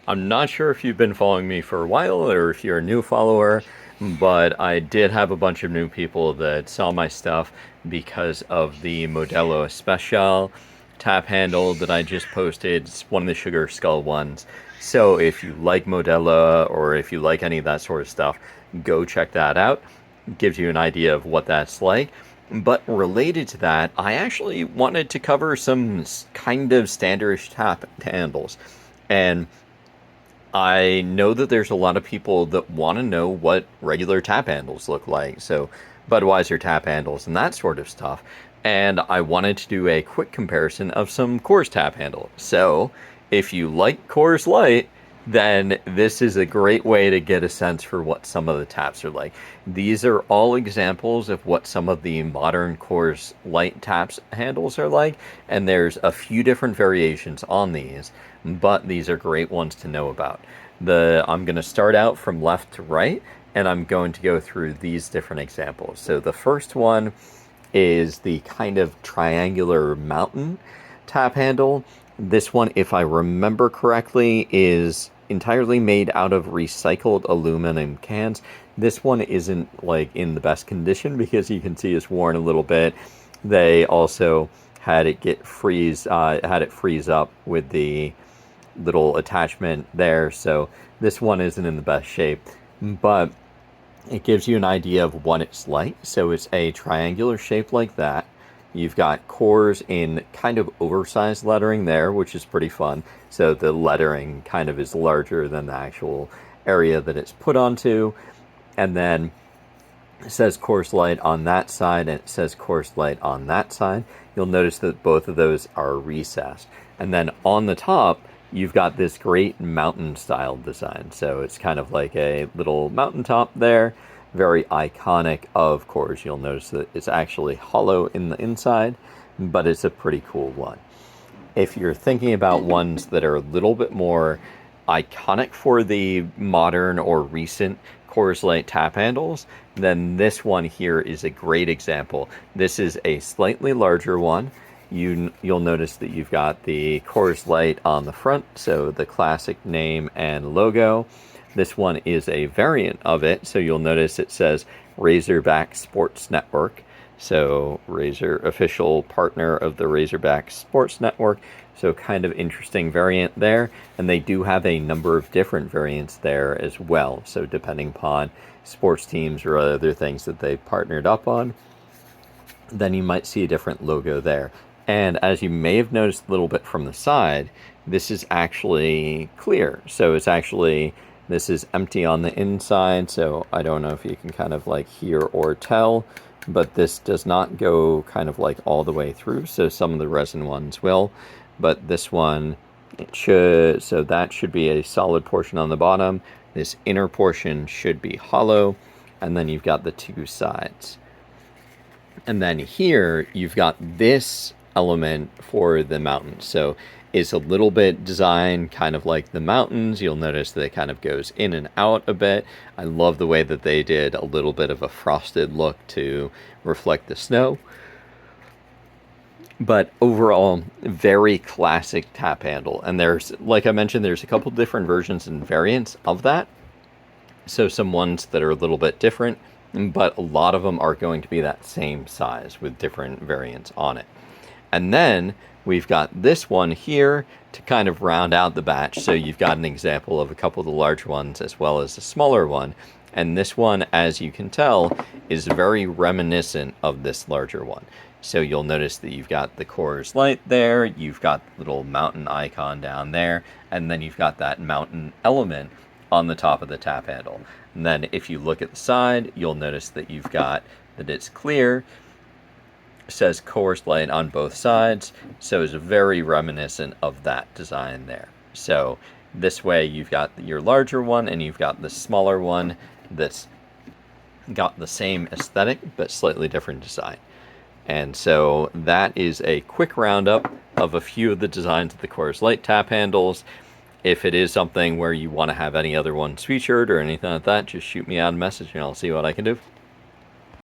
I'm not sure if you've been following me for a while or if you're a new follower, but I did have a bunch of new people that saw my stuff because of the Modelo Especial tap handle that I just posted. It's one of the Sugar Skull ones. So if you like Modelo or if you like any of that sort of stuff, go check that out. Gives you an idea of what that's like. But related to that, I actually wanted to cover some kind of standardish tap handles. And I know that there's a lot of people that want to know what regular tap handles look like. So, Budweiser tap handles and that sort of stuff. And I wanted to do a quick comparison of some Coors tap handle. So, if you like Coors Light, then this is a great way to get a sense for what some of the taps are like. These are all examples of what some of the modern Coors Light taps handles are like, and there's a few different variations on these, but these are great ones to know about. I'm going to start out from left to right, and I'm going to go through these different examples. So the first one is the kind of triangular mountain tap handle. This one, if I remember correctly, is entirely made out of recycled aluminum cans. This one isn't like in the best condition because you can see it's worn a little bit. They also had it freeze up with the little attachment there, so this one isn't in the best shape, but it gives you an idea of what it's like. So it's a triangular shape like that. You've got Coors in kind of oversized lettering there, which is pretty fun. So the lettering kind of is larger than the actual area that it's put onto. And then it says Coors Light on that side, and it says Coors Light on that side. You'll notice that both of those are recessed. And then on the top, you've got this great mountain style design. So it's kind of like a little mountaintop there, very iconic of Coors. You'll notice that it's actually hollow in the inside, but it's a pretty cool one. If you're thinking about ones that are a little bit more iconic for the modern or recent Coors Light tap handles, then this one here is a great example. This is a slightly larger one. You'll notice that you've got the Coors Light on the front, so the classic name and logo. This one is a variant of it, so you'll notice it says Razorback Sports Network. So Razor, official partner of the Razorback Sports Network. So kind of interesting variant there. And they do have a number of different variants there as well. So depending upon sports teams or other things that they've partnered up on, then you might see a different logo there. And as you may have noticed a little bit from the side, this is actually clear. So this is empty on the inside. So I don't know if you can kind of like hear or tell, but this does not go kind of like all the way through. So some of the resin ones will, but this one, it should, so that should be a solid portion on the bottom. This inner portion should be hollow. And then you've got the two sides. And then here you've got this element for the mountains. So it's a little bit designed kind of like the mountains. You'll notice that it kind of goes in and out a bit. I love the way that they did a little bit of a frosted look to reflect the snow. But overall, very classic tap handle. And there's, like I mentioned, there's a couple different versions and variants of that. So some ones that are a little bit different, but a lot of them are going to be that same size with different variants on it. And then we've got this one here to kind of round out the batch. So you've got an example of a couple of the large ones as well as a smaller one. And this one, as you can tell, is very reminiscent of this larger one. So you'll notice that you've got the Coors Light there, you've got the little mountain icon down there, and then you've got that mountain element on the top of the tap handle. And then if you look at the side, you'll notice that you've got that it's clear. It says Coors Light on both sides, so it's very reminiscent of that design there. So this way you've got your larger one and you've got the smaller one that's got the same aesthetic but slightly different design. And so that is a quick roundup of a few of the designs of the Coors Light tap handles. If it is something where you want to have any other ones featured or anything like that, just shoot me out a message and I'll see what I can do.